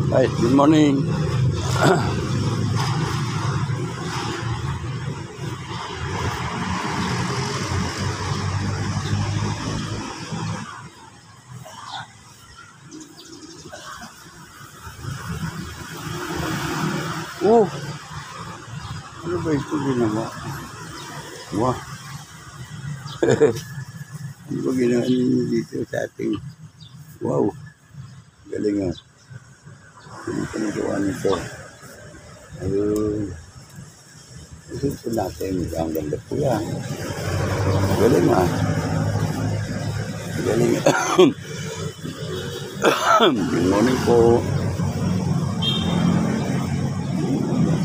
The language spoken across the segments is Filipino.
Hi, good morning. Oh, ano ba ito ginawa? Wow. Ano ba ginawa ninyo dito sa ating... Wow, galing ah. Ano pa nagawa nito? Ayun. Ito natin. Ang ganda po yan. Galing ah. Galing. Good morning po.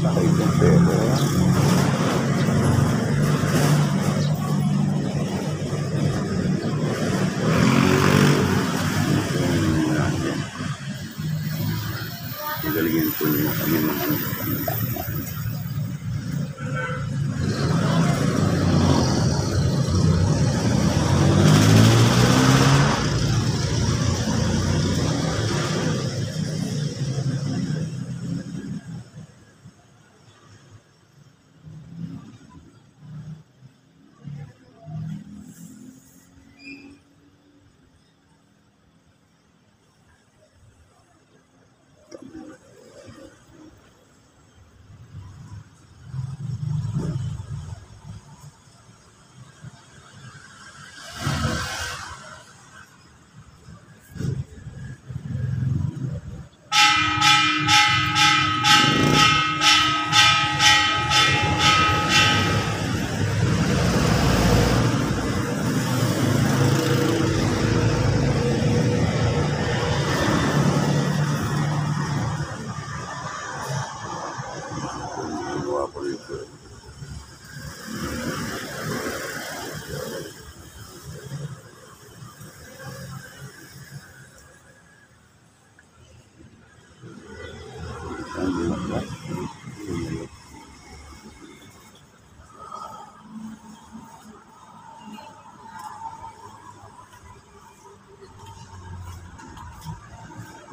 Sakay ng pera. Galingan po niyo kami ng ano.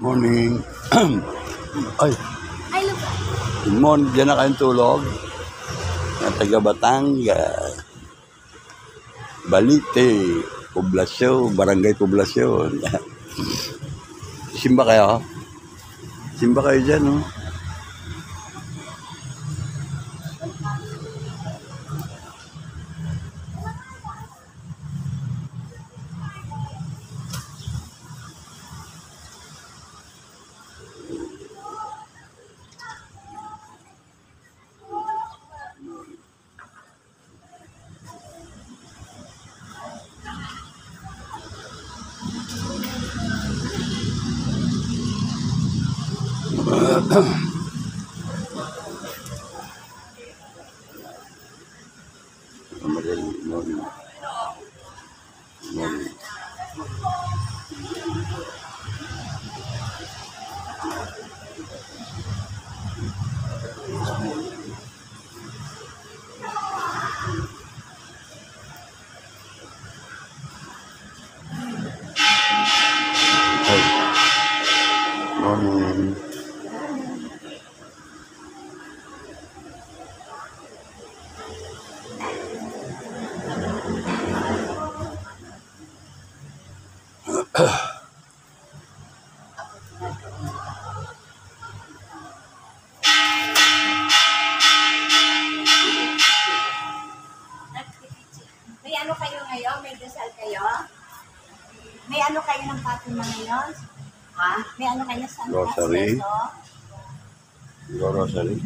Morning. Ay, good morning. Diyan na kayong tulog. Ng taga Batangas. Balite. Poblasyon. Barangay Poblasyon. Simba kayo? Simba kayo dyan, no? Morning. Morning. Morning. May ano kayo ngayon? May dasal kayo? May ano kayo ng Fatima ngayon? Ha? May ano kayo sa Rosary. Rosary.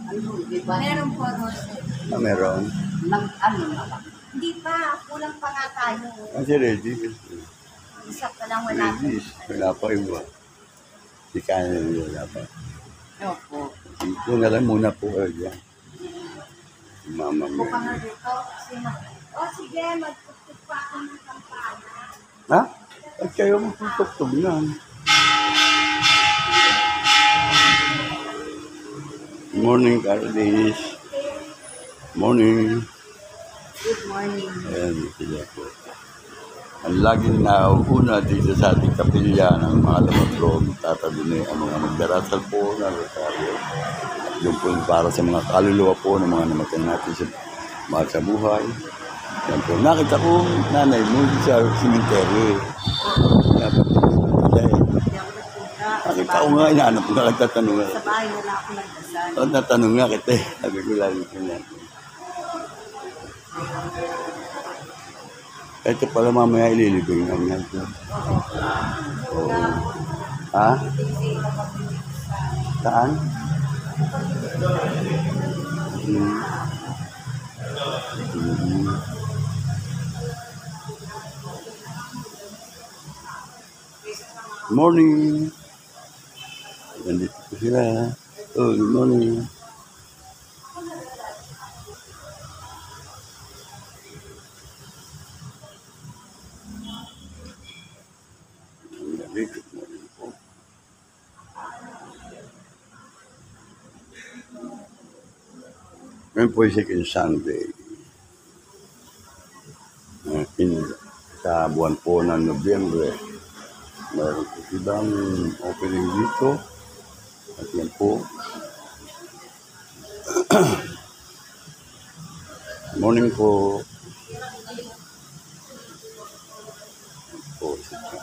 Ano, di ba? Meron po rosary. Meron. Ano naman? Hindi pa. Kulang pa nga tayo. Si Reggie. Isa pa lang wala. Reggie. Wala pa iba. Si Kanan wala pa. Opo. Ito na lang muna po kayo dyan. Mama mo. Buka nga dito. Sige, magtugtog pa ako ng kampana. Ha? At kayo magtugtog na. Morning, Carolis. Morning. Good morning. Ayan, sila po. ang laging nauuna dito sa ating kapilya ng mga loob, tatabi ang mga magdarasal po na rosaryo. At yun po para sa mga kaluluwa po ng mga namatay natin sa mahal sa buhay. Yan po. Nakita ko nanay mo sa simenteryo eh. Dapat siya eh. Hindi ako nagpunta. Nakita ko nga, inaanap ko na nagtatanong nga. Sa bahay na lang ako nagdasal. O, natanong nga kita eh. Sabi ko lagi ko na. Ito pala mamaya ililibing namin yan. Oo. Ha? Saan? Morning. Nandito po sila. Oh, good morning. Good morning po. Ngayon po yung second Sunday. Sa buwan po ng Nobyembre. Mayroon po silang opening dito. At yan po. Morning po. Po, sita.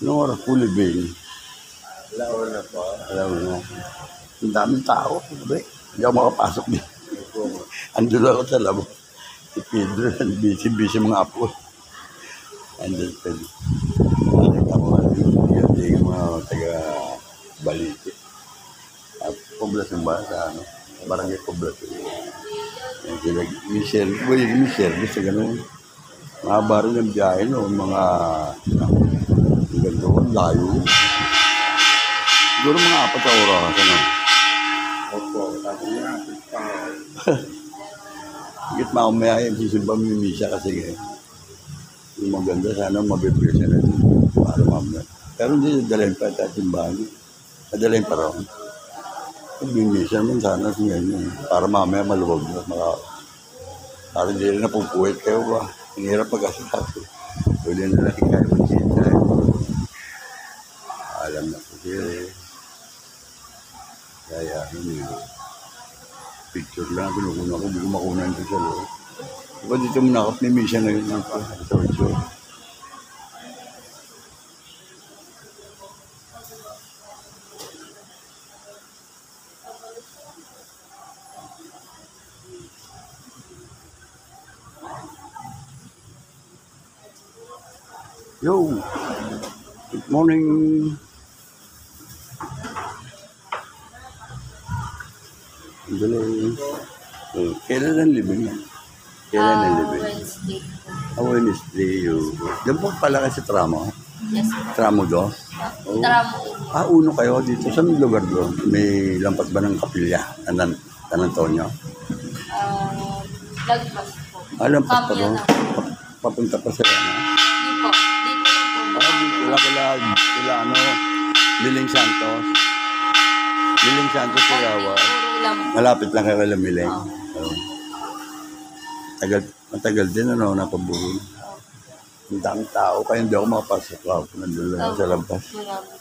Anong oras po libing? Laon na po. Alam mo na. Ang daming tao. Sabi, hindi ako makapasok din. Andun ako sa labo. Si Pedro, busy mga apo. Andun pa din. Nakita ko yung mga taga-baliti. At poblasyon ba sa ano? Barangay poblasyon. Yan sila, may service sa ganun. Mahaba rin ang biyahe, no? Mga gano'n, layo. Siguro mga 4 na oras, ano? Opo, tapos na. Higit mamaya yung sisimba yung misa kasi yung maganda sana mabipresa na rin para mamaya. Pero hindi nadalain pa at simbahan. Nadalain pa rin. Pag yung misa naman sana ngayon para mamaya maluwag na. Para hindi rin napupuwit kayo ba? Hinihirap pag-asikaso. Pwede na natin kayo mag-sinta. Alam na po siya eh. Kaya hindi picture lang pinukuna ko, hindi ko makunan ko sa loob. Diba dito mo nakap ni Misha ngayon ng Torcho? Yo! Good morning! Galing. Kailan ang libing yan? Kailan ang libing? Wednesday. Wednesday. Diyan po pala kayo sa Tramo? Yes. Tramo 2? Oh. Tramo. Uno kayo dito. Saan lugar doon? May lampas ba ng kapilya? San Antonio? Lagpas po. Lampas pa Pamilya doon? na. Papunta pa sila, no? Hindi po. Dito lang po. Dito lang Miling Santos. Miling Santos sa Yawa. Puro lang. Malapit lang kayo kay Miling. Oo. Matagal din, ano, napaburo. Ang daming tao, kaya hindi ako makapasok ako. Nandun lang ako sa labas. Marami.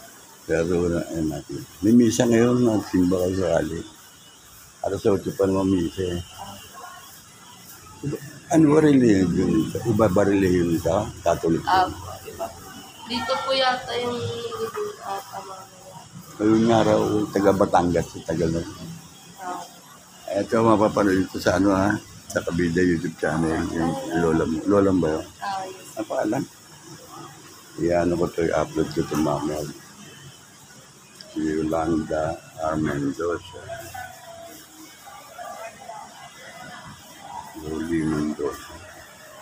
Pero, natin. May misa ngayon, nagsimba kayo sa kali. Alas 8 pa naman misa eh. Ano ba religion dito? Iba ba religion dito? Catholic? Iba. Dito po yata yung living at mamaya. Ngayon nga raw, taga Batangas, taga na. Ito, mapapanood dito sa ano ha, sa Kabida YouTube channel, yung lola mo. Lola mo ba yun? Yes. Ano paalam? Iyan ko ito, i-upload ko ito mamaya. Si Yolanda Armendoza. Loli Mendoza.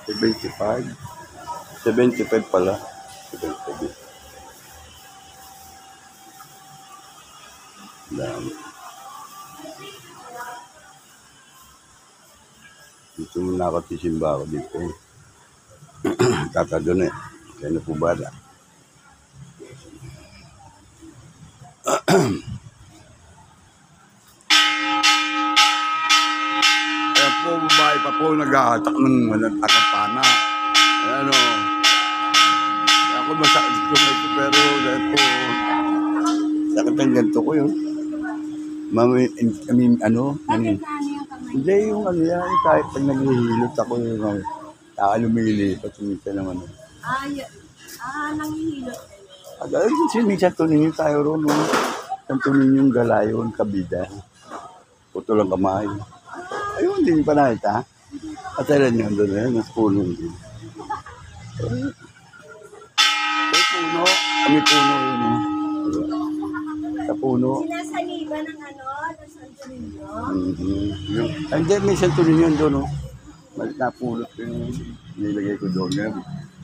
75. 75 pala. 75. Dami. Dito muna ako tisimba ako dito. Tata doon eh. Kaya na po bala. Kaya po, babae pa po nag-aatak ng walang takapana. Ayan o. Kaya ako masakit ko na ito, pero dahil po, sakit ang ganito ko yun. Mami, ano? Bakit ano yung kamay? Hindi, yung ano yan, kahit pag naghihilot ako yung lumilipat, minsan naman. Nanghihilot. Agad, minsan tunin tayo ron, no? Ang tunin yung galayon, kabida. Puto lang kamay. Ayun, hindi pa nakita. Patalan nyo doon, mas puno din. May puno, kami puno yun, no? Sa puno. Sinasaliba ng ng Santo Niño. Hindi, may Santo Niño doon, no? Napulot ko yung nilagay ko doon.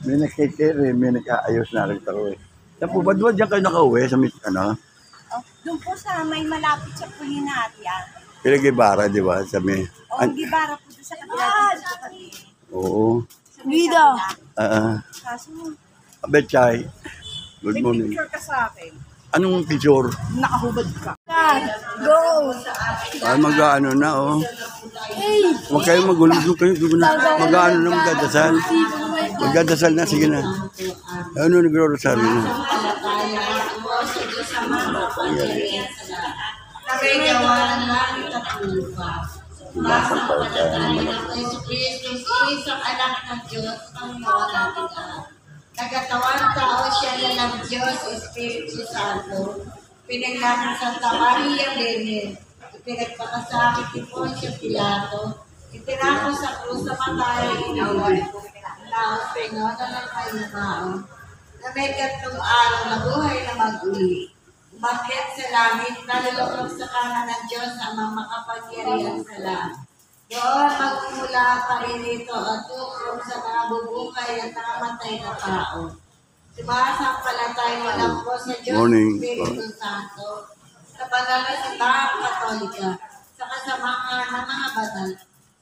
May nagkikere, may nag-aayos na rin ako eh. Sa Pubadwa, diyan kayo nakauwi sa Doon po sa may malapit sa Pulinarya. Pilagibara, di ba? Sa may... Gibara po doon sa kabila dito po kami. Oo. Vida! Kaso, Abetchay. Good morning. picture ka sa akin. Anong picture? Nakahubad ka. Go! Ay, mag-ano na, oh. Huwag kayo magulo kayo. Mag-ano na, magdadasal. Magdadasal na, sige na. Ano, nagro-rosaryo na. Sumasampaw tayo naman ako. Isang anak ng Diyos, Panginoon natin nagatawan tao siya na ng Diyos, Espiritu Santo. Pinaglaman sa Santa Maria Benen. Pinagpakasakit ni Poncio Pilato. Itinako sa krus sa patay. Inawan po. Naos Panginoon na lang kayo na tao. Na may 3 araw na buhay na mag-uli. Umakyat sa langit, nalulokok sa kanan ng Diyos ang mga makapangyarihan sa langit. Doon magmula pa rin ito at tukrong sa mga bubukay at nakamatay na tao. Sumasampalatay mo lang po sa Diyos, Espiritu Santo, sa banal na simbahang Katolika, sa kasamahan ng mga banal,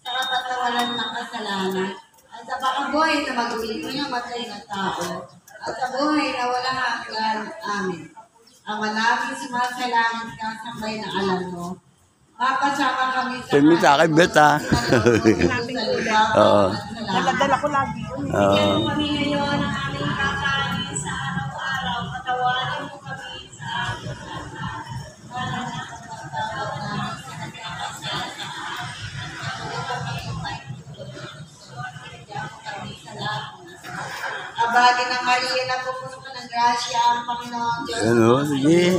sa kapatawaran ng kasalanan, at sa pakabuhay na mag-ulit mo yung matay na tao, at sa buhay na walang hanggan. Amen. Ang manaming sumasalangit ka, sabay na alam mo. Mapasama kami sa Tumita kay Beta. Oo. Naladala ko lagi yun. Bigyan mo kami ngayon ng aming kakanin sa araw-araw. Patawarin mo kami sa aming kasalanan. Para na ang pagtawad namin sa nagkakasala. Abagin ng Maria na pupuno ka ng grasya ang Panginoon Diyos. Ano, sige.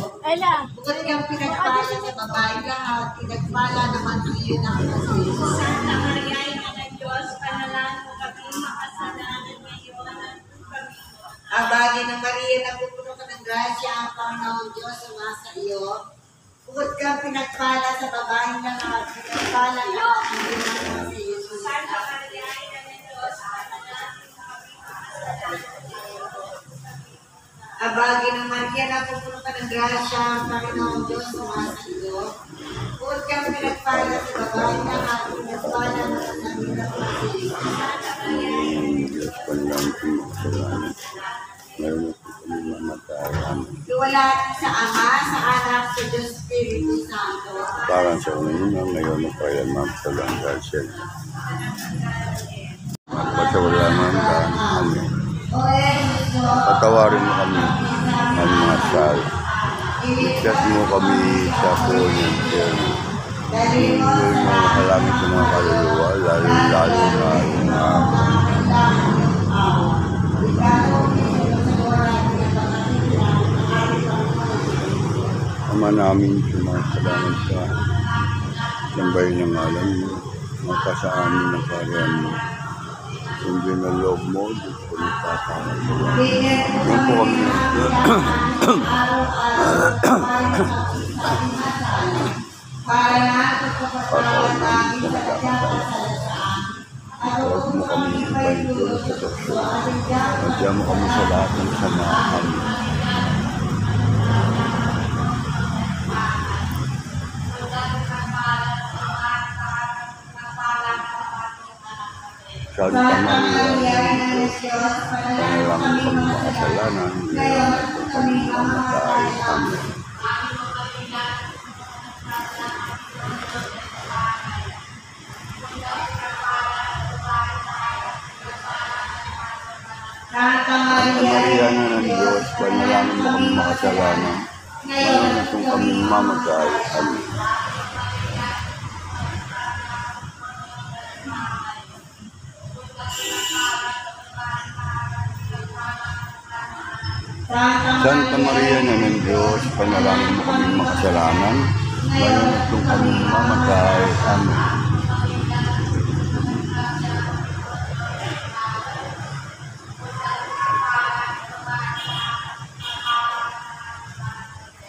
Bukod kang pinagpala sa babae lahat, pinagpala naman ang iyo ng kasi. Santa Maria, ina ng Diyos, panalan mo kami makasalanan ngayon at kami. Abagin ng Maria na pupuno ka ng grasya ang Panginoon Diyos sa iyo. Bukod kang pinagpala sa babae lahat, pinagpala naman ang iyo ng kasi. Santa Maria, ina ng Diyos, panalan mo kami makasalanan. Abagi ng Maria na pupuno ka ng grasya ang Panginoon Diyos sa iyo. Bukod kang pinagpala sa babae lahat, pinagpala mo sa namin na pag-ibig. Diyos pa lang pinagpalanan. Ngayon ako kami mamatayan. Iwalati sa Ama, sa Anak, sa Diyos Espiritu Santo. Parang sa unang ngayon ako kaya mapalang grasya. Magpasawalaman ka. Amen. Patawarin mo kami ang mga sal. Ikat mo kami sa pool ng Siyempre. Hindi mo makalangit sa mga kaluluwa, lalo na yung Ama namin sumasalamat sa sambay ng alam mo, magpasa amin ng kariyan mo. Hindi na loob mo, Diyos ko nagpapakal mo. Yan po kami. Huwag mo kami ipahintulot sa tukso. Madyan mo kami sa lahat ng samahan. Santa Maria, panalangin kami makasalanan, ngayon at kami mamatay. Amen. Santa Santa Maria, Maria na ng Diyos, panalangin mo kami makasalanan, ngayon at kami mamatay. Amen. Santa Maria na ng Diyos, panalangin mo kami makasalanan, ngayon at kung kami mamatay. Amen.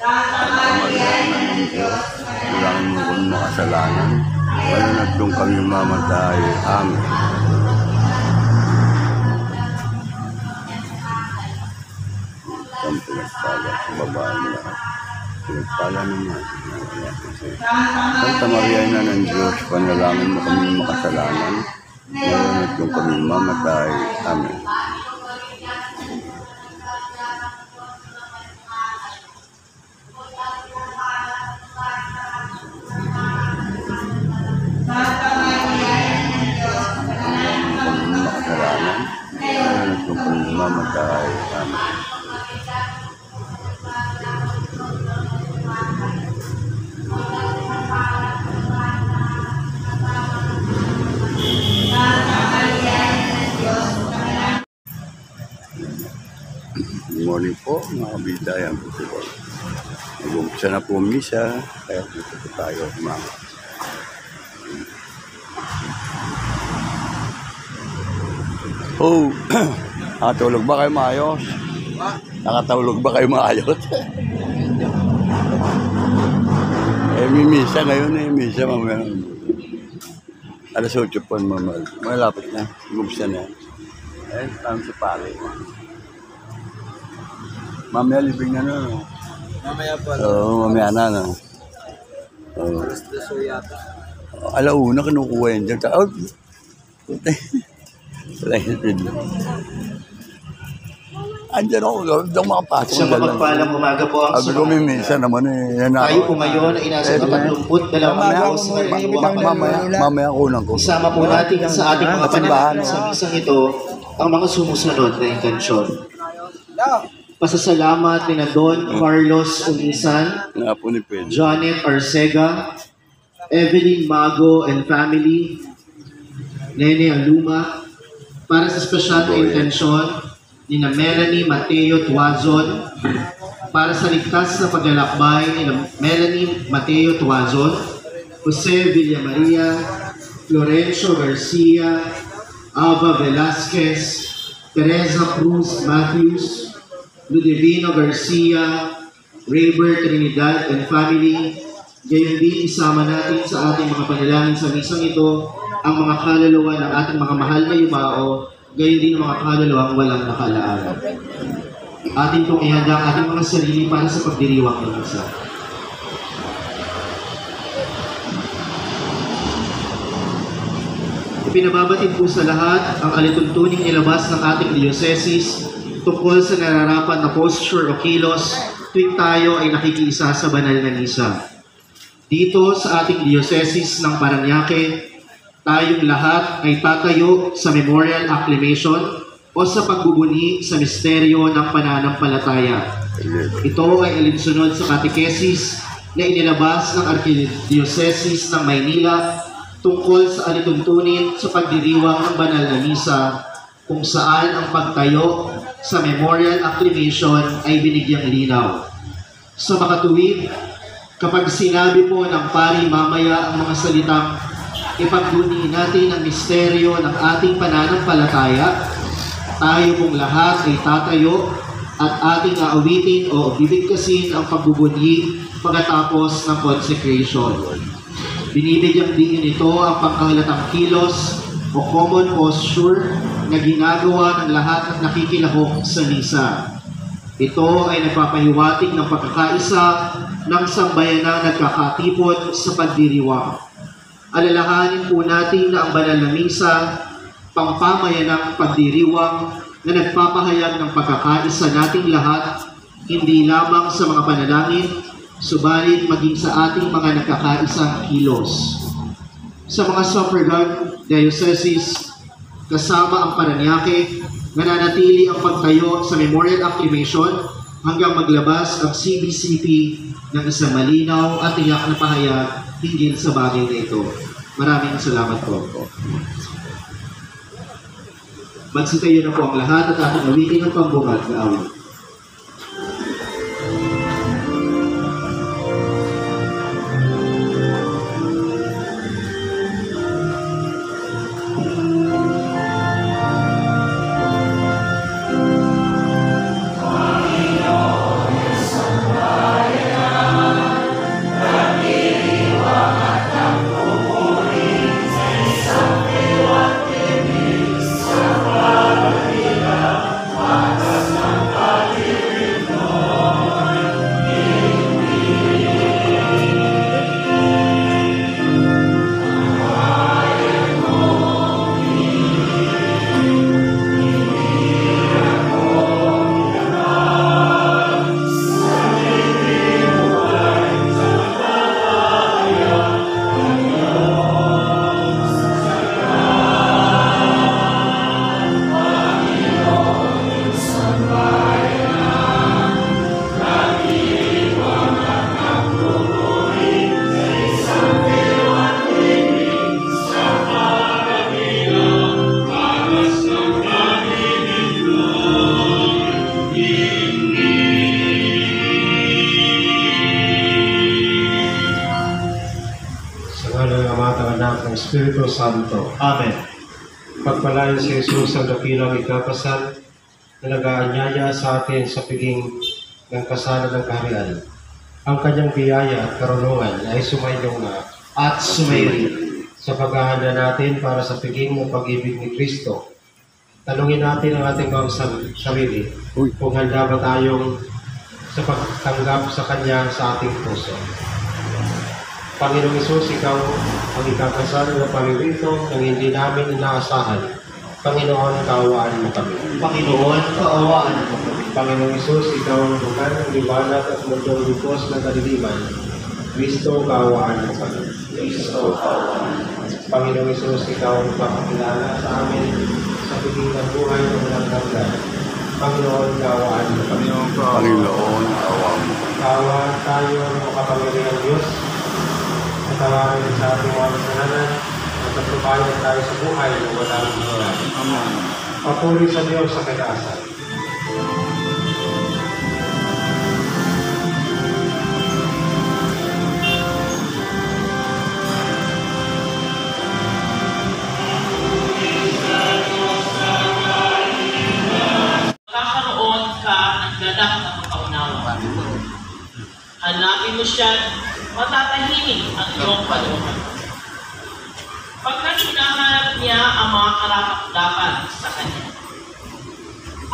Santa Maria, na ng Diyos, panalangin mo kami makasalanan, ngayon at kung kami mamatay. Amen. Ang pinagpala sa babae nila. Pinagpala naman. Santa Maria na ng Diyos, panalangin mo kami makasalanan, ngayon at kung kami mamatay. Amen. Makasalanan, ngayon at kung kami mamatay. Amen. Good morning po, mga kabidayan po sila. Nag-umpisa na po misa, kaya dito po tayo mga. Oh, nakatulog ba kayo maayos? Nakatulog ba kayo maayos? May misa ngayon misa mamaya. Alas 8 po malapit na, nag-umpisa na. Tama sa pare. Mamaya libing na no. Mamaya po. Oo, mamaya na no. Oo. Alauna kinukuha yan dyan. Oh, wala yung video. Andyan ako, doon makapasok. Sa mapagpalang umaga po ang sabi ko may minsan naman tayo po ngayon ay nasa 32 araw sa kaliwang mamaya kunan ko. Isama po natin sa ating mga panalangin sa misang ito ang mga sumusunod na intensyon. Pasasalamat ni Don Carlos Unisan, Nga po ni Pedro. Janet Arcega, Evelyn Mago and family, Nene Aluma, para sa espesyal na intensyon ni na Melanie Mateo Tuazon, para sa ligtas na paglalakbay ni na Melanie Mateo Tuazon, Jose Villamaria, Florencio Garcia, Ava Velasquez, Teresa Cruz Matthews, Ludivino Garcia, Rayber Trinidad and family. Gayon din isama natin sa ating mga panalangin sa misang ito ang mga kaluluwa ng ating mga mahal na yumao, gayon din ang mga kaluluwang walang nakalaan. Atin pong ihanda ang ating mga sarili para sa pagdiriwang ng misa. Ipinababatid po sa lahat ang alituntuning nilabas ng ating diocese tungkol sa nararapat na posture o kilos tuwing tayo ay nakikiisa sa banal na misa. Dito sa ating diocese ng Parañaque, tayong lahat ay tatayo sa memorial acclamation o sa pagbubuni sa misteryo ng pananampalataya. Ito ay alinsunod sa katekesis na inilabas ng Arkidiocese ng Maynila tungkol sa alituntunin sa pagdiriwang ng banal na misa, kung saan ang pagtayo sa memorial acclamation ay binigyang linaw. Sa makatuwid, kapag sinabi po ng pari mamaya ang mga salitang ipagbuni natin ang misteryo ng ating pananampalataya, tayo pong lahat ay tatayo at ating aawitin o bibigkasin ang pagbubunyi pagkatapos ng consecration. Binibigyang diin ito ang pangkahalatang kilos o common posture na ginagawa ng lahat ng nakikilahok sa misa. Ito ay nagpapahiwatig ng pagkakaisa ng sambayanang nagkakatipon sa pagdiriwang. Alalahanin po natin na ang banal na misa, pampamayanang pagdiriwang na nagpapahayag ng pagkakaisa nating lahat, hindi lamang sa mga panalangin, subalit maging sa ating mga nagkakaisang kilos. Sa mga suffragan dioceses, kasama ang Paranaque, nananatili ang pagtayo sa memorial acclamation hanggang maglabas ang CBCP ng isang malinaw at tiyak na pahayag hinggil sa bagay na ito. Maraming salamat po. Magsitayo na po ang lahat at ating awitin ang pambungad na awit. Espiritu Santo. Amen. Pagpalain si Jesus ang dakilang ikakasal na nag-aanyaya sa atin sa piging ng kasalan ng kaharian. Ang kanyang biyaya at karunungan ay sumaylong na At sumairi. sa paghahanda natin para sa piging ng pag-ibig ni Kristo. Tanungin natin ang ating mga sarili kung handa ba tayong sa pagtanggap sa Kanya sa ating puso. Panginoong Isus, Ikaw ang ikakasal na paririto ng hindi namin inaasahan. Panginoon, kaawaan mo kami. Panginoon, kaawaan mo kami. Panginoong Isus, Ikaw ang bukan ng liwanag at mundong lupos ng kadiliman. Kristo, kaawaan mo kami. Kristo, kaawaan mo kami. Panginoong Isus, Ikaw ang papakilala sa amin sa piging ng buhay ng walang hanggan. Panginoon, kaawaan mo kami. Panginoon, awa mo. Kaawaan tayo ng makapangyarihang Diyos. Patawarin sa ating mga kasalanan at pagpapayan tayo sa buhay ng walang hanggan. Amen. Papuri sa Diyos sa katasan. Kakaroon ka ng ganap na pagkaunawa. Hanapin mo siya, matatahimik ang iyong kalooban. Pagkat hinahanap niya ang mga karapat-dapat sa kanya,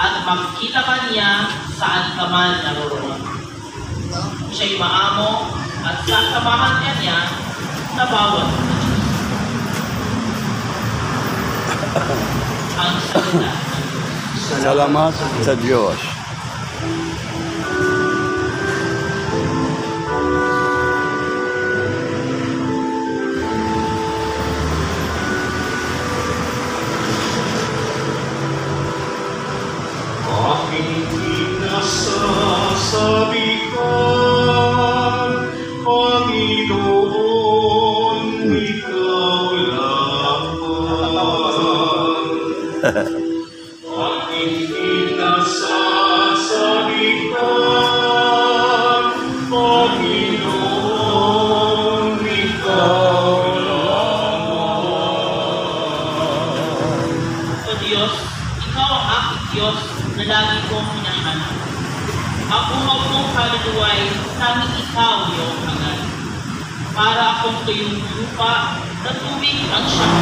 at makikita ka niya saan ka man naroroon. Siya'y maamo at sasamahan ka niya sa bawat ang salita. Salamat sa Diyos. Para akong tuyong lupa na tubig ang siyang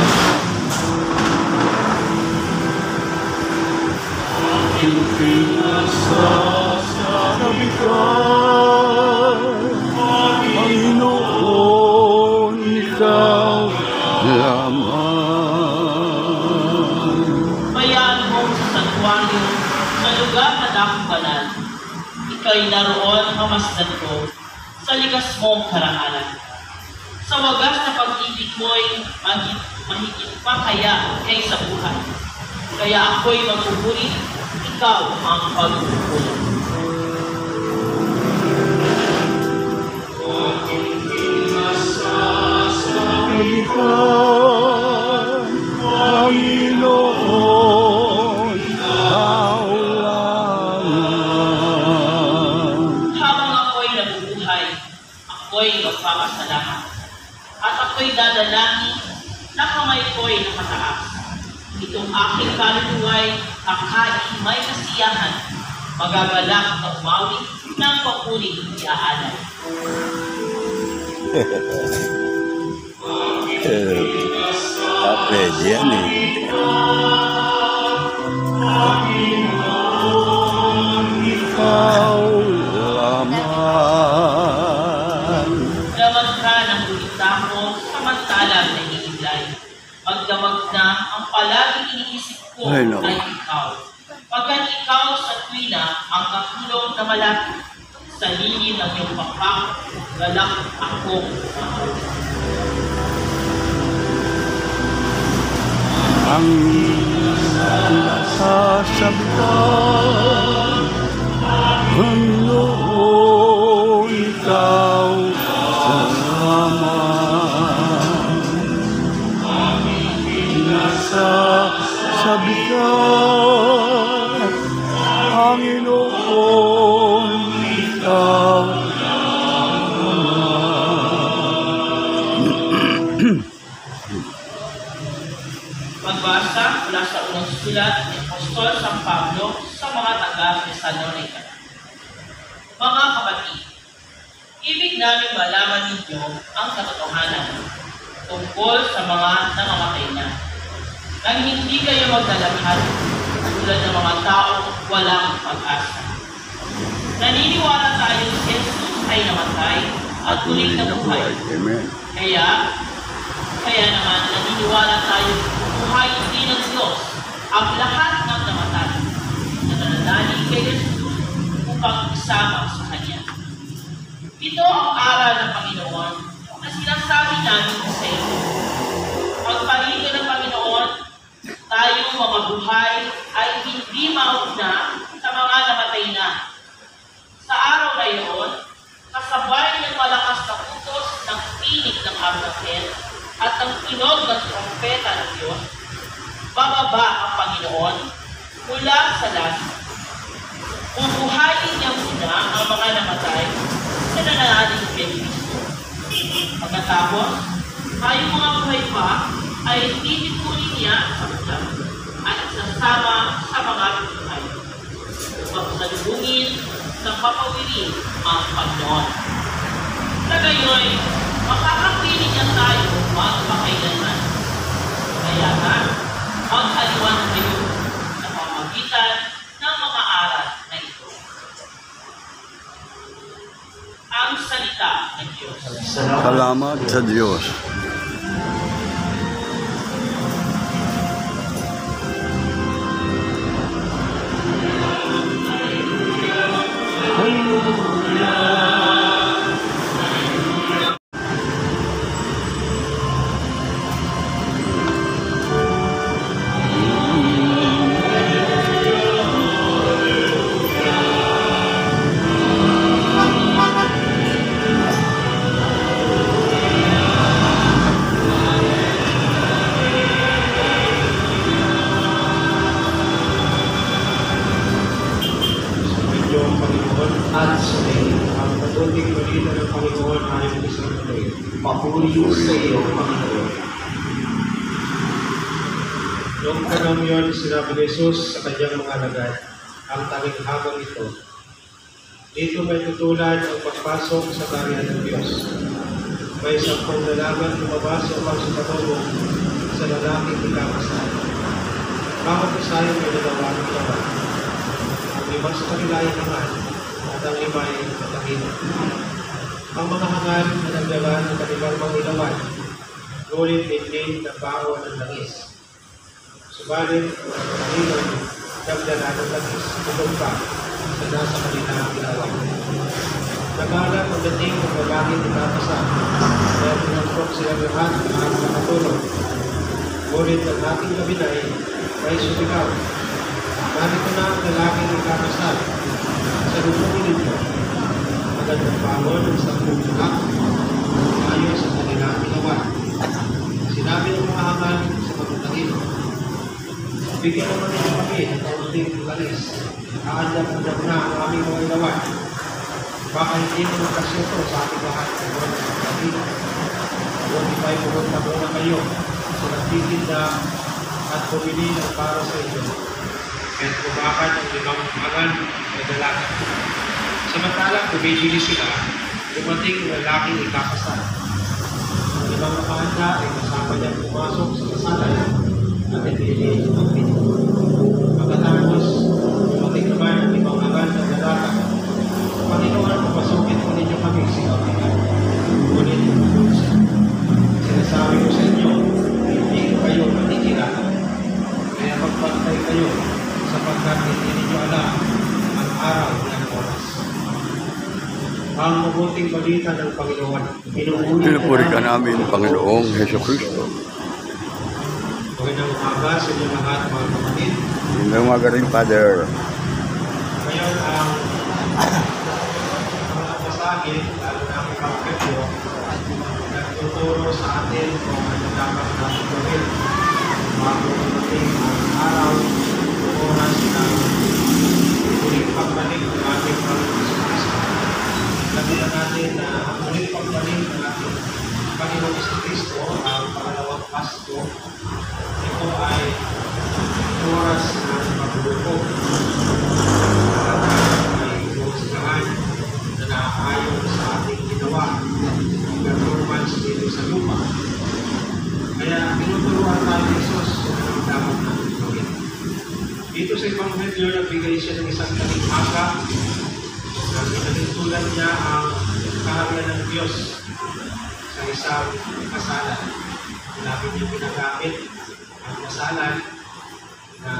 Sabi ka, Panginoon, ikaw lamang. Bayaan mong sa santuaryo, sa lugar na dakong banal. Ika'y naroon mamasdan ko sa likas mong karangalan. Sa wagas na pag-ibig mo'y mahigit pa kaya kaysa buhay. Kaya ako'y magpupuri, ikaw ang pagpupuri. Sabi ka, Panginoon, ikaw lamang. Habang ako'y nabubuhay, ako'y magpapasalamat. At ako'y dadalangin na kamay ko'y nakataas. Itong aking kaluluway, akain may kasiyahan, magagalak na umawi ng papuling iaalay. Pwede yan eh. Ikaw lamang. Damag ka ng ulita mo samantalang nangihiglay. Pagdamag na ang palaging iniisip ko Ay, no. ay ikaw. Pagkat ikaw sa tuwina ang kakulong na malapit sa lilim ng iyong pakpak, galak akong mahal. Ang nasasabitan, Panginoon, ikaw salamat. Nasasabitan, Panginoon, ikaw Magbasa mula sa unang sulat ni Apostol San Pablo sa mga taga-Thessalonica. Mga kapatid, ibig namin malaman ninyo ang katotohanan tungkol sa mga nangamatay na, nang hindi kayo maglalakad tulad ng mga taong walang pag-asa. Naniniwala tayo si Jesus ay namatay at muling nabuhay. Amen. Kaya naman naniniwala tayo buhay din ng Diyos ang lahat ng namatay na nananalig kay Jesus upang isama sa Kanya. Ito ang aral ng Panginoon na sinasabi namin sa inyo. Pagpahingin ng Panginoon, tayong mga buhay ay hindi mauna sa mga namatay na. Sa araw na iyon, kasabay ng malakas na utos ng tinig ng arkanghel at ang tunog ng trompeta ng Diyos, bababa ang Panginoon mula sa langit. Bubuhayin niya muna ang mga namatay na nananalig kay Kristo. Pagkatapos, tayong mga buhay pa ay titipunin niya sa ulan at sasama sa mga buhay upang salubungin ng papawirin ang Panginoon. Sa gayoy, makakapiling niya tayo magpakailanman. Kaya nga, mag-aliwan kayo sa pamamagitan ng mga aral na ito. Ang salita ng Diyos. Salamat sa Diyos. At sa iyo, ang mabuting balita ng Panginoon ayon sa Panginoon. Papuri sa iyo, Panginoon. Noong panahon yun, sinabi ni Jesus sa kanyang mga alagad, ang tanging habang ito. Dito may tutulad ang pagpasok sa kaharian ng Diyos. May 10 dalaman lumabas upang sa patulong sa lalaking ikakasal. Bawat isa ay may dalawang ilawan. Ang iba sa kanila ay hangal, at ang iba ay matahimik. Ang mga hangal na nagdala ng kanilang mga ilawan, ngunit hindi nagbawa ng langis. Subalit, ang matahimik, nagdala ng langis, tugod pa sa nasa kanilang ilawan. Nagalang ang dating ng lalaking ikakasal, kaya pinagpok silang lahat at nakatulog. Ngunit ang ating gabinay ay sumigaw. Narito na ang lalaking ikakasal. Sa lupong ninyo, magandang bangon ng 10 anak ayon sa kanilang ilawan. Sinabi ng mga hangal sa magtatahim, bigyan naman ninyo kami ng kaunting langis. Aandap-andap na ang aming mga ilawan. Baka hindi mo nagkasyento sa ating lahat ng mga kapatid. Huwag ipa'y pumunta muna kayo sa nagtitinda at bumili ng para sa inyo. At kumakan ng 5 hangal na dalaga. Samantalang bumibili sila, dumating ang lalaking ikakasal. Ang ibang nakahanda ay kasama niyang pumasok sa kasalan at pinili ang pinili. Pagkatapos, dumating naman ang 5 hangal na dalaga. Panginoon, papasukin po ninyo kami sa kapila. Ngunit, sinasabi ko sa inyo, hindi kayo matikilala. Kaya magpantay kayo sapagkat hindi ninyo alam ang araw ng oras. Ang mabuting balita ng Panginoon, Pinupuri ka namin, Panginoong Heso Kristo. Magandang umaga sa inyo lahat, mga kapatid. Hindi umaga rin, Father. Ngayon, ang mga pasahid, lalo na ang Panginoon, nagtuturo sa atin kung ano dapat natin gawin bago dumating ang araw, oras na muling pagbalik ng ating Panginoon. Sabihan natin na ang muling pagbalik ng ating Panginoon sa Kristo, ang pangalawang Pasko, ito ay oras ng paglulupog. Ay inuusahan na naaayon sa ating ginawa ng performance dito sa lupa. Kaya tinuturuan tayo ni Jesus kung anong dapat natin gawin. Dito sa Ebanghelyo, nagbigay siya ng isang talinghaga na pinagtulan niya ang kaharian ng Diyos sa isang kasalan. Sinabi niya pinagamit ang kasalan na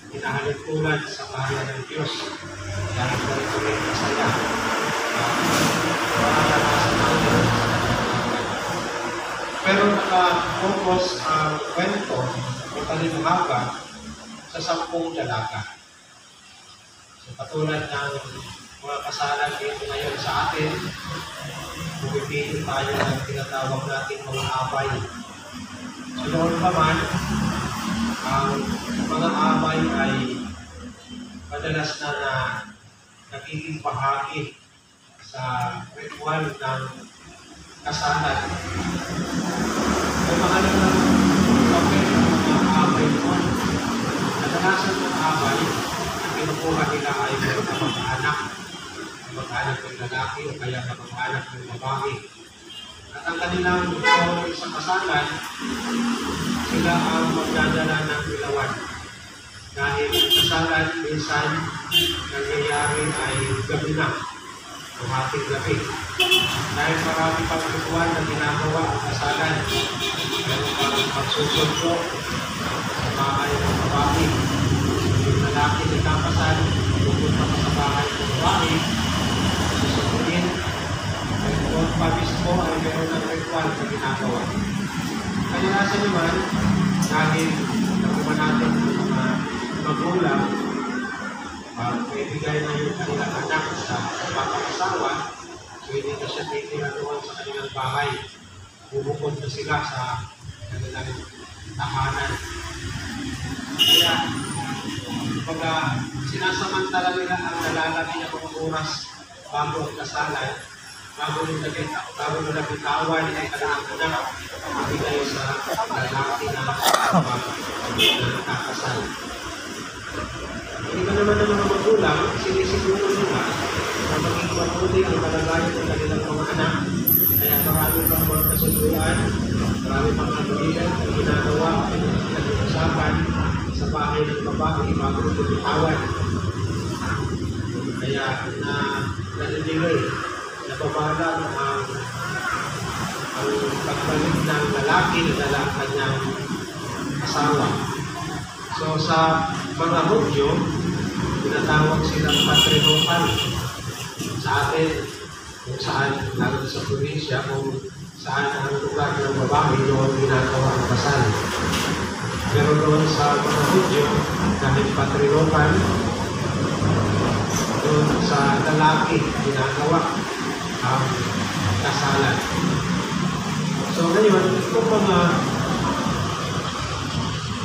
pinahalintulad sa kaharian ng Diyos. Dahil ganito rin masaya. Pero naka-focus ang kwento o talinghaga sa 10 dalaga. So, katulad ng mga kasalan dito ngayon sa atin, pumipili tayo ng tinatawag natin mga abay. So, noon pa man, ang mga abay ay madalas na nagiging bahagi sa ritual ng kasalan. May mahalaga ng papel ng mga abay noon. Kadalasan ng abay, ang kinukuha nila ay mga kamag-anak ng lalaki o kaya kamag-anak ng babae. At ang kanilang role sa kasalan, sila ang magdadala ng ilawan. Dahil kasalan, minsan, nangyayari ay gabi na, tumating gabi. Dahil marami pang ritual na ginagawa ang kasalan. Meron pang pagsusundo sa bahay ng babae. Yung lalaki na kapasal, pupunta pa sa bahay ng babae, susunduin. At doon pa mismo ay meron ng ritual na ginagawa. Kaya nasa naman, dahil nakuha natin ng mga magulang, may bigay na yung kanilang anak sa pagkakasawa, so hindi na siya titira doon sa kanilang bahay. Bubukod na sila sa kanilang tahanan. Kaya, pag sinasamantala nila ang nalalaki na mga oras bago ang kasalan, bago nila bitawan ang kanilang anak, ibigay sa lalaki na nakakasal. Iba naman ng mga magulang, sinisiguro nila na maging mabuti ang kalagayan ng kanilang mga anak. Kaya marami pang mga kasunduan Marami pang kaibigan na ginagawa, pinag-usapan sa bahay ng babae bago tumitawan. Kaya naninigay, napabala ang pagbalik ng lalaki na dala ang kanyang asawa. So sa mga Hudyo, tinatawag silang patriarchal. Sa atin, kung saan, lalo sa probinsya, kung saan ang lugar ng babae doon ginagawa ang kasal. Pero doon sa mga Hudyo, dahil patriarchal, doon sa lalaki ginagawa ang kasalan. So ngayon, itong mga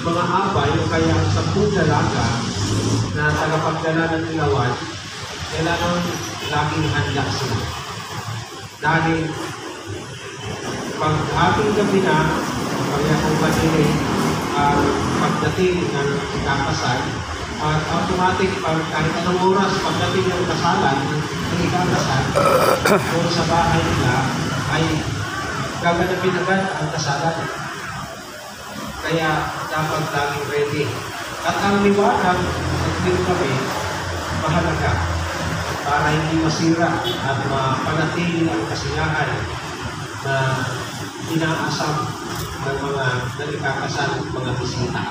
abay o kaya 10 dalaga na tagapagdala ng ilawan, kailangan laging handa sila. Dahil pag ating gabi na, kaya kung madilim ang pagdating ng ikakasal, at automatic kahit anong oras pagdating ng kasalan, ng ikakasal, kung sa bahay nila ay gaganapin agad ang kasalan. Kaya dapat laging ready. At ang liwanag at din kami mahalaga para hindi masira at mapanatili ang kasiyahan na inaasam ng mga nagkakasal at mga bisita.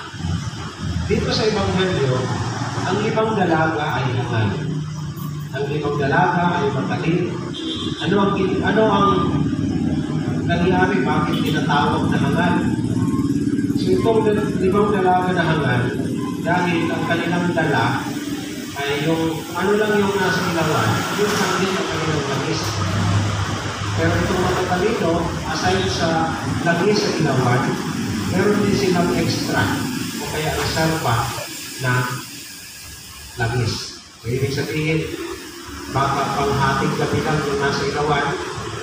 Dito sa Ebanghelyo, ang ibang dalaga ay hangal. Ang ibang dalaga ay magaling. Ano ang nangyari? Bakit tinatawag na hangal? So itong ibang dalaga na hangal, dahil ang kanilang dala ay yung ano lang yung nasa ilawan, yung sangin ang kanilang langis. Pero itong matatalino, aside sa langis sa ilawan, meron din silang extra o kaya isang pa na langis. So, ibig sabihin, baka panghating gabi lang yung nasa ilawan,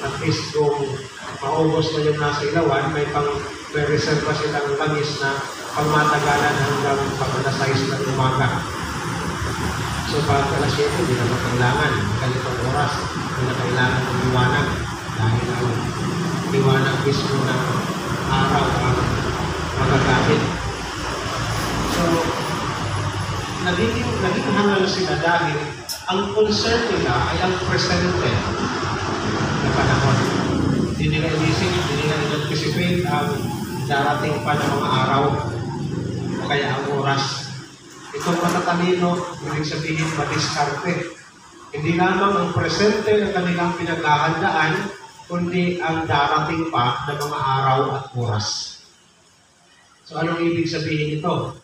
at least kung maubos na yung nasa ilawan, may reserve pa silang langis na pangmatagalan hanggang pag-alas 6 ng umaga. So pag alas 7, hindi naman kailangan ganitong oras, hindi na kailangan ng liwanag dahil ang liwanag mismo ng araw ang magagamit. So naging hangal sila dahil ang concern nila ay ang presente na panahon. Hindi nila inisip, hindi nila i-anticipate ang darating pa ng mga araw o kaya ang oras. Itong matatalino, ibig sabihin madiskarte. Hindi lamang ang presente ng kanilang pinaghahandaan, kundi ang darating pa ng mga araw at oras. So anong ibig sabihin ito?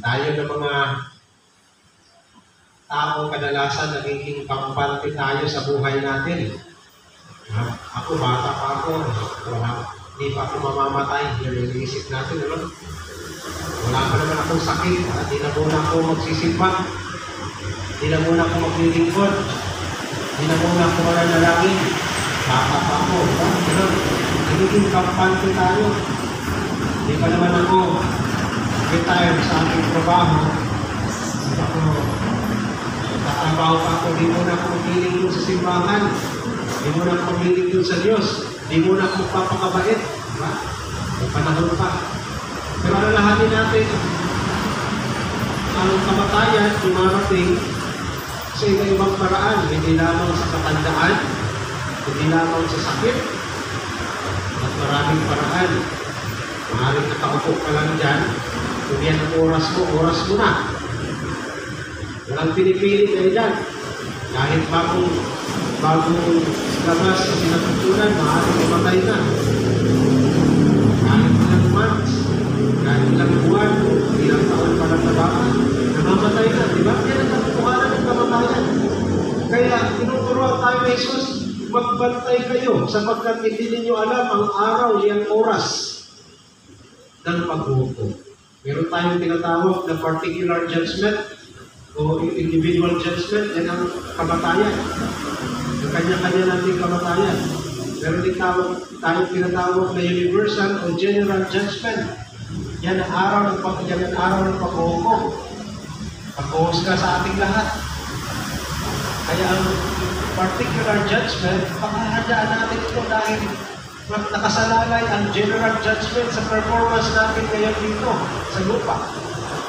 Tayo ng mga tao kadalasan nagiging kampante tayo sa buhay natin. Ako, bata pa ako, hindi pa ako mamamatay, yun yung iisip natin, ano? Wala pa naman akong sakit, at di na muna ako magsisimba, di na muna ako maglilingkod, di na muna ako mananalangin, bata pa ako, ano? Nagiging kampante tayo. Di pa naman ako retired sa aking trabaho, ako, nakatrabaho pa ako, di muna ako maglilingkod sa simbahan, di mo na pamilig dun sa Diyos. Di mo na magpapakabait. Diba? May panahon pa. Pero alalahanin natin, ang kamatayan, dumarating sa iba-ibang paraan. Hindi lamang sa katandaan, hindi lamang sa sakit, at maraming paraan. Maaaring nakaupo ka lang dyan, kung yan ang oras mo na. Walang pinipili kayo dyan. Kahit bagong labas sa sinaputunan, maaaring mamatay na. Kahit ilang months, kahit ilang buwan, ilang taon pa ng tabakan, namamatay na. Diba? Yan ang katotohanan ng kamatayan. Kaya tinuturuan tayo ni Jesus, magbantay kayo sapagkat hindi ninyo alam ang araw niyang oras ng paghukom. Meron tayong tinatawag na particular judgment o individual judgment, yan ang kamatayan. Ang kanya-kanya nating kamatayan. Pero tayong tinatawag na universal o general judgment. Yan ang araw ng paghukom. Paghuhusga sa ating lahat. Kaya ang particular judgment, panghahandaan natin ito dahil nakasalalay ang general judgment sa performance natin ngayon dito sa lupa.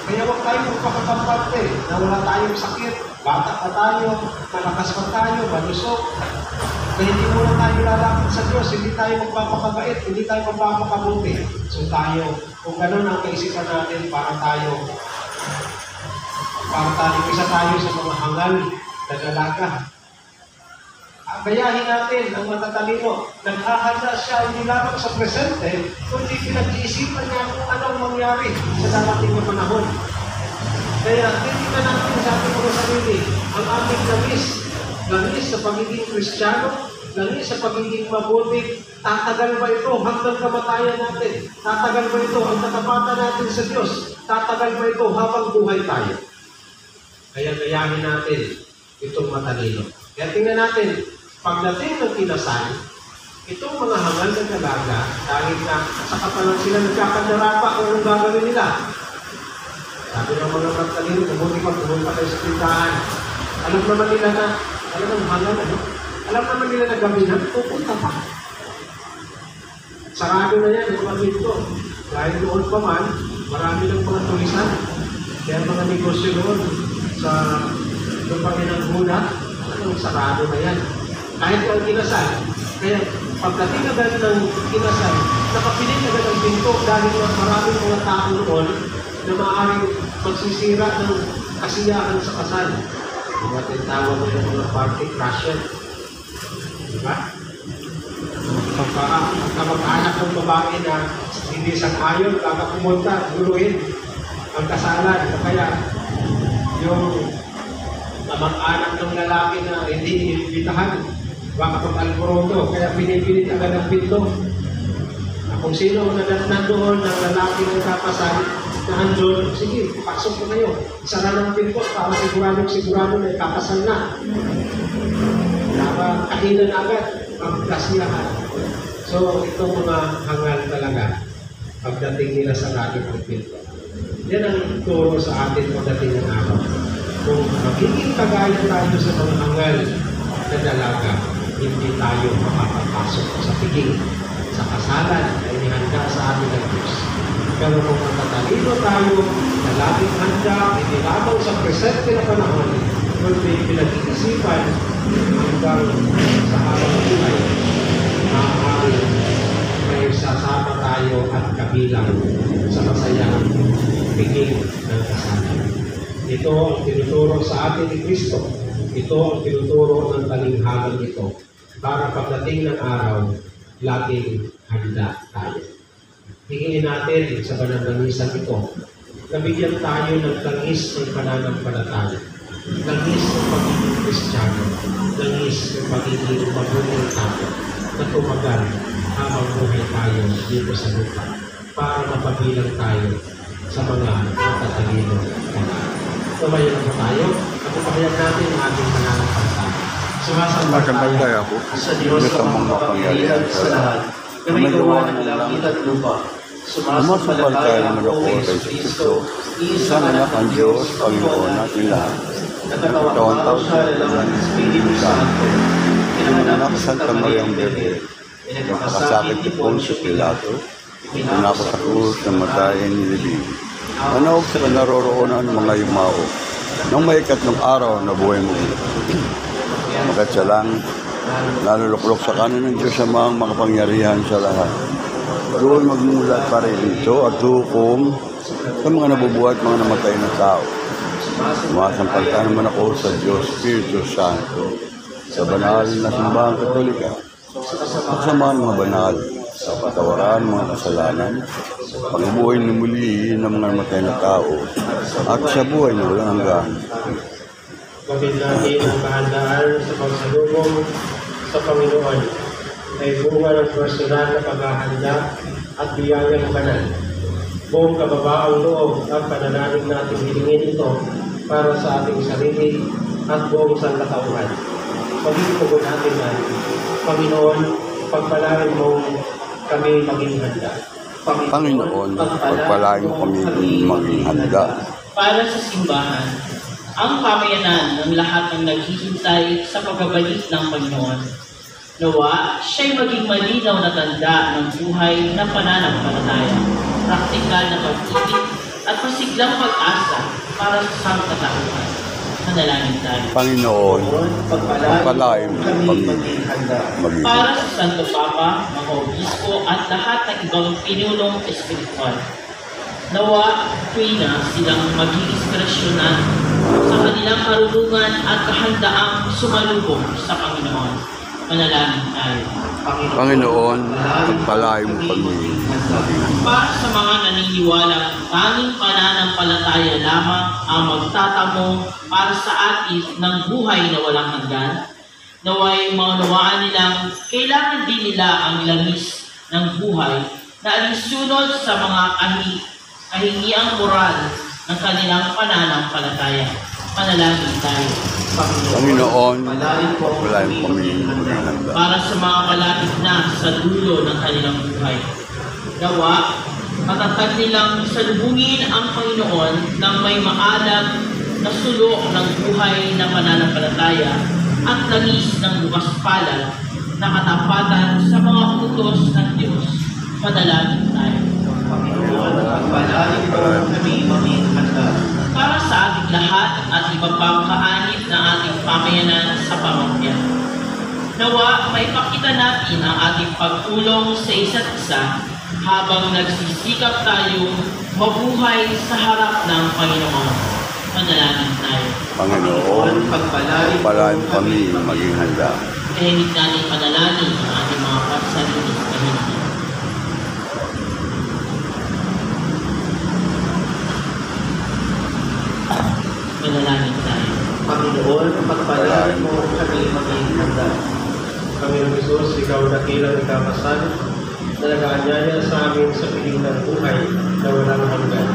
Kaya huwag tayong magpakakampante na wala tayong sakit, bata pa tayo, malakas pa tayo, malusok. Kaya hindi muna tayo lalapit sa Diyos, hindi tayo magpapakabait, hindi tayo magpapakabuti. So tayo, kung gano'n ang kaisipan natin, para tayo isa tayo sa mga hangal na dalaga. Bayahin natin ang matatalino. Naghahanda siya hindi lamang sa presente, kundi pinag-iisipan niya kung anong mangyari sa darating na panahon. Kaya titignan natin sa ating mga sarili ang ating langis sa pagiging Kristiyano, langis sa pagiging mabuti. Tatagal ba ito hanggang kamatayan natin? Tatagal ba ito ang katapatan natin sa Diyos? Tatagal ba ito habang buhay tayo? Kaya bayahin natin itong matalino. Kaya tingnan natin, pagdating ng kinasal, itong mga hangal na dalaga, dahil na sa kapalang sila nagkakandarapa kung anong gagawin nila. Sabi ng mga matalino, kumuti pa, pumunta kayo sa pintahan. Alam naman nila na gabi na, pupunta pa. Sarado na yan, mga pinto. Dahil doon pa man, marami ng mga tulisan. Kaya mga negosyo doon, sa lupangin ng Buda, sarado na yan. Kahit ang kinasal. Kaya pagdating agad ng kinasal, nakapilit agad ang pinto dahil maraming mga tao noon na maaaring magsisira ng kasiyahan sa kasal. Diba, tinatawag mo yung mga party crasher. Diba? Kamag-anak ng babae na hindi sang-ayon, kakapumunta, guluhin ang kasalan. Kaya yung kamag-anak ng lalaki na hindi inibitahan, baka pag-alboroto, kaya pinipilit agad ang pinto. Kung sino nandoon ng lalaki ng kapasal, na andun, sige, pasok na kayo. Isara ng pinto para sigurado na ikakasal na. Kainan agad ang kasiyahan. So, itong mga hangal talaga, pagdating nila sa ating pinto. Yan ang turo sa atin pagdating ng araw. Kung magiging kagaya tayo sa mga hangal na dalaga, hindi tayo makapapasok sa piging, sa kasalan na inihanda sa ating ng Diyos. Pero kung matatalino tayo, na laging handa, hindi lamang sa presente na panahon, kundi pinag-iisipan hanggang sa habang buhay, maaari may sasama tayo at kabilang sa masayang piging ng kasalan. Ito ang tinuturo sa atin ni Kristo. Ito ang tinuturo ng talinghagang ito. Para pagdating ng araw, laging handa tayo. Hingin natin sa pananalisan ito, nabigyan tayo ng tangis ng pananampalataya, langis ng pagiging Kristiyano, langis ng pagiging mabuting tao, na tumagal habang buhay tayo dito sa lupa, para mapabilang tayo sa mga matatalino. Tumayo na po tayo, napapahayag natin ang ating pananampalataya. Sumasambay ako sa Diyos sa mga kapangyarihan sa lahat, na may gawa ng langit at lupa. Sumasampalatayo naman ako kay Kristo, isang anak ang Diyos, Panginoon natin lahat. Nagkatawang tao siya ng Espiritu Santo, pinanganak sa Santa Maria ang Bebe, nakakasakit ni Pontius Pilato, pinako sa krus ng matayan ni Levi. Manawag sa kanaroroonan ng mga yumao, nang may ikatlong araw na buhay muli. Magat siya lang, naluluklok sa kanan ng Diyos sa mga makapangyarihan sa lahat. Doon magmulat pa rin ito at hukom sa mga nabubuhat, mga namatay na tao. Sumasampalta naman ako sa Diyos, Espiritu Santo, sa banal na simbahang Katolika, at sa mga banal, sa patawaran mga kasalanan, pagbubuhay na muli ng mga namatay na tao, at sa buhay na walang hanggan. Gawin natin ang kahandaan sa pagsalubong sa Panginoon ay bunga ng personal na paghahanda at biyayang banal. Buong kababaang loob at pananalig natin hilingin ito para sa ating sarili at buong sanlatauhan. Pag-ipugon natin na, Panginoon, pagpalain mo kami maging handa. Panginoon, pagpalain mo kami maging handa. Para sa simbahan, ang pamayanan ng lahat ng naghihintay sa pagbabalik ng Panginoon. Nawa, siya'y maging malinaw na tanda ng buhay na pananampalataya, praktikal na pag-ibig at masiglang pag-asa para sa sangkatauhan. Manalangin tayo. Panginoon, pagpalain mo kami maging Para sa Santo Papa, mga obispo at lahat ng ibang pinulong espiritual, nawa tuwina silang maging inspirasyonan sa kanilang karunungan at kahandaang sumalubong sa Panginoon. Manalangin tayo. Panginoon, pagpalain mo kami maging Para sa mga naniniwalang tanging pananampalataya lamang ang magtatamo para sa atin ng buhay na walang hanggan, naway maunawaan nilang kailangan din nila ang langis ng buhay na alinsunod sa mga kahingiang moral ng kanilang pananampalataya. Manalangin tayo. Panginoon, pagpalain mo kami maging Para sa mga kalapit na sa dulo ng kanilang buhay, nawa, matatag nilang salubungin ang Panginoon ng may maalam na sulok ng buhay na pananampalataya at langis ng bukas palad na katapatan sa mga utos ng Diyos. Panalangin tayo. Pagpalain mo kami maging handa. Para sa ating lahat at iba pang kaanib ng ating pamayanan sa pamamayan, nawa maipakita natin ang ating pagtulong sa isa't isa habang nagsisikap tayong mabuhay sa harap ng Panginoon. Manalangin tayo. Panginoon, pagpalain mo kami maging handa. Kahit natin panalangin ang ating mga pagsarili sa Panginoon. Manalangin tayo. Panginoon, pagpalain mo kami maging handa. Panginoon Jesus, ikaw dakilang ikapasal na nag-aanyaya sa amin sa piling ng buhay na walang hanggan.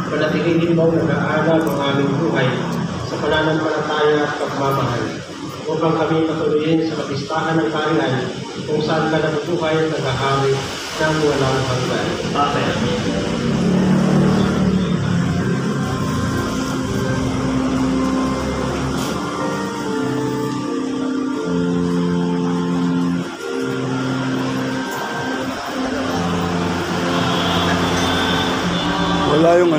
Panatilihin mo nag-aalab ang aming buhay sa pananampalataya at pagmamahal upang kami patuloyin sa kapistahan ng kaharian kung saan ka nabubuhay at nag-ahari ng walang hanggan. Amen. Wala yung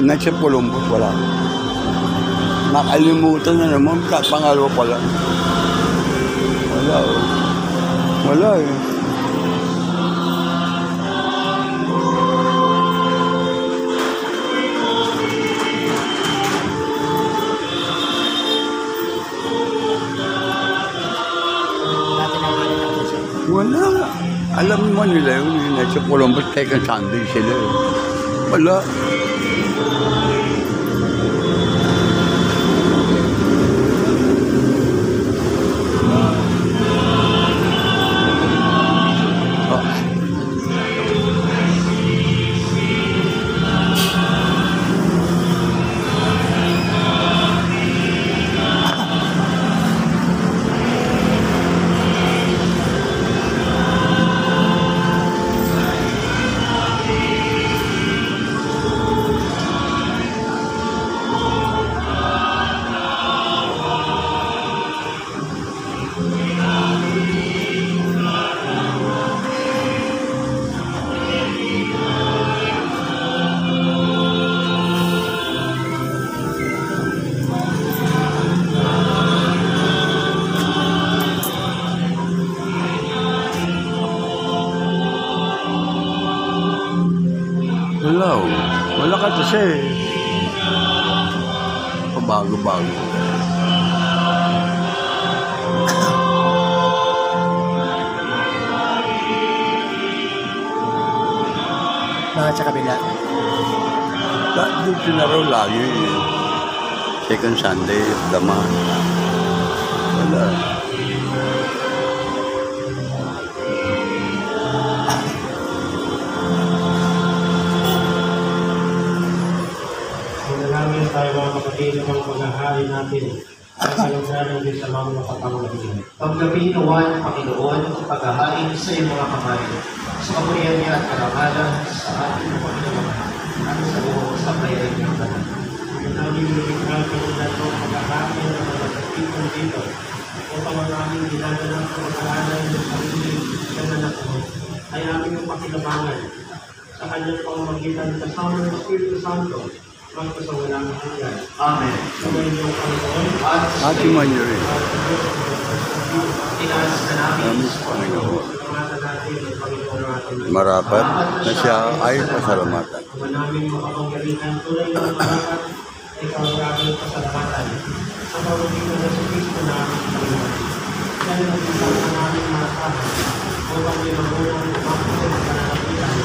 nasa Columbus, wala. Nakalimutan na naman, pangalawa pala. Wala, oh. Wala eh. Wala. Alam mo nila yun, nasa Columbus, second Sunday sila eh. Wala. Wala, oh. Wala ka kasi. Pabago-bago. Mga sa kabila. Dito na raw lagi. Second Sunday, Daman. Wala. Manalangin tayo mga kapatid ng paghahari natin sa kalugdanan din sa mga kapangyarihan. Paggabi nawan, Panginoon, paghahain sa iyong mga kamay, sa kapurihan niya at karangalan sa ating Panginoon at sa buong sambayan niya tanan. Ang namin lumikha ka na ito paghahari ng mga kapatid dito upang ang aming ginagalang pag-aaral ng sarili ng anak mo ay aming pakilabangan sa kanyang pamamagitan kasama ng Espiritu Santo magpa sa walang hanggan. Amen. Sumayin niyo ang Panginoon At sumayin rin. Tinaas na namin Amin sa Panginoon. salamatan natin ang Panginoon natin. Marapat na siya ay pasalamatan. Kung naming makapangyarihan tunay na marapat, ikaw ang aming pasalamatan. Sa pamamagitan ng Kristo na aming Panginoon. Dahil ang isang na namin maasahan, upang may magulang umakulit sa kanalapitan,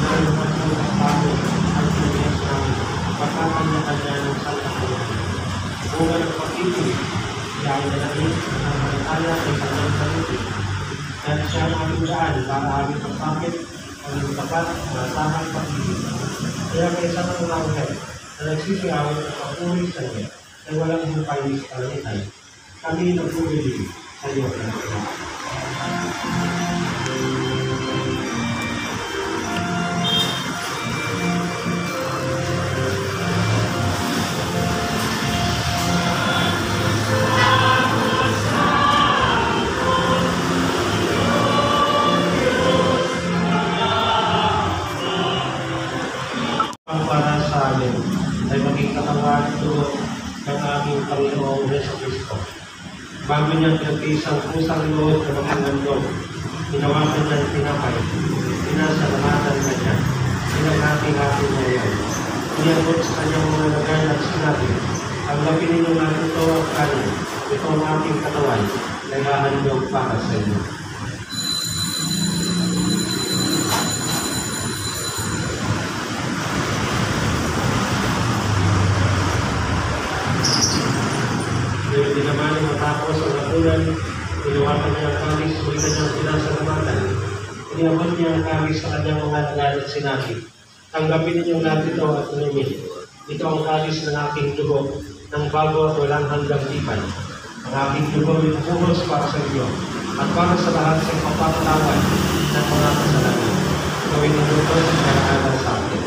na lumat ng kasama at pinayas namin, pagkakanya-kanya ng salakayan. Bunga ng pag-ibig, dahil na namin ang manitaya ay kanyang sarili. Dahil siya ang aming daan para aming pagsakit, ang tapat, masahan, pag-ibig. Kaya may isang mga anghel na nagsisiawit at papuri sa iyo ay walang hupay sa kalanitan. Kami nagpupili sa iyo ng mga. Para sa amin ay maging katawan ito ng aming Panginoong Jesucristo. Bago niyang pinagtisang pusang loob na maging handog, ginawakan niya ang tinapay, pinasalamatan ka niya, pinaghating-hating niya yan. Iniyabot sa kanyang mga lagay at sinabi, tanggapin ninyo natin ito ang kanin, ito ang aking katawan, na ihahandog para sa inyo. Ngayon din naman ang matapos ang hapunan, iniwakan niya ang kamis, muli kanyang pinasalamatan. Iniabot niya ang kamis sa kanyang mga lagan at sinabi, tanggapin ninyong lahat ito at inumin. Ito ang kamis ng aking dugo, ng bago at walang hanggang lipan. Ang aking dugo ay puros para sa iyo, at para sa lahat sa papatawan ng mga kasalanan. Gawin ang ito sa karaanan sa akin.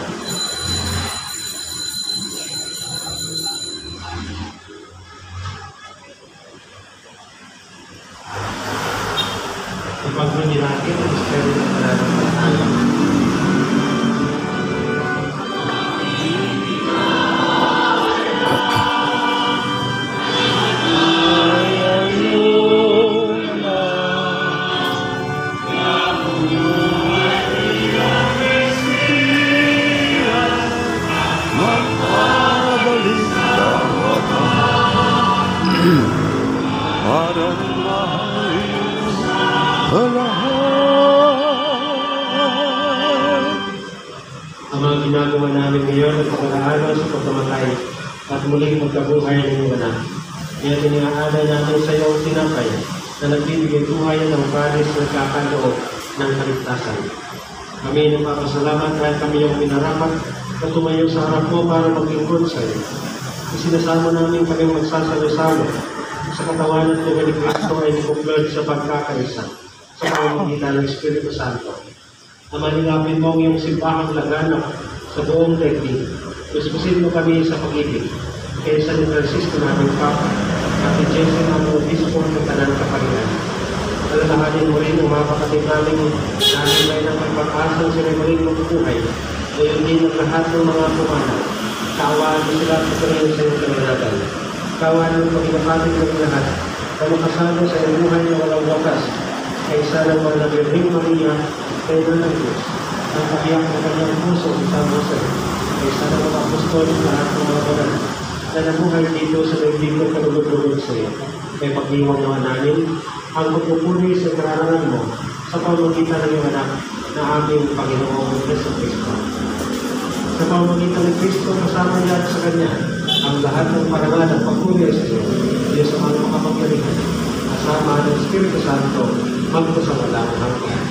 Ipagmuni natin ang Espiritu ng pananampalataya. Ang mga ginagawa namin ngayon ay pag-aaral sa pagkamatay at muling pagkabuhay ng iyong anak. Kaya tiniaalay natin sa iyo ang tinapay na nagbibigay buhay ng panis na kakaloob ng kaligtasan. Kami nagpapasalamat dahil kami yung pinarapat na tumayo sa harap mo para maglingkod sa iyo. Isinasama namin kami magsasalo-salo sa katawan at tuwa ni Kristo ay nikuklod sa pagkakaisa sa pamamagitan ng Espiritu Santo. Na manilapin mo ang iyong simbahang laganap sa buong daigdig. Kuskusin mo kami sa pag-ibig. Kaya sa ni Francisco naming Papa at ni Jason ang Obispo ng Tanang Kaparian. Alalahanin mo rin ang mga kapatid namin na alibay ng pagpapasang sila muling mabubuhay. Ngayon din ang lahat ng mga pumana. Kaawaan mo sila at pagkaroon sa iyong kamalagan. Kaawaan mo pag-inakatin ng lahat na makasalo sa iyong buhay na walang wakas. Kaysa ng mga Birheng Maria, Pedro ng Diyos, ang kahiyak ng kanyang puso sa Jose, kaysa ng mga apostol lahat ng mga banal, na nabuhay dito sa daigdig ng kalulog-lulog sa iyo. Kaya pag-iwang naman namin ang pagpupuri sa kararangan mo sa pamamagitan ng iyong anak na aming Panginoong Jesucristo. Sa pamamagitan ng Kristo, kasama niya sa Kanya ang lahat ng parangal at papuri sa iyo, Diyos ang mga makapangyarihan, kasama ng Espiritu Santo, magpasawalang hanggan.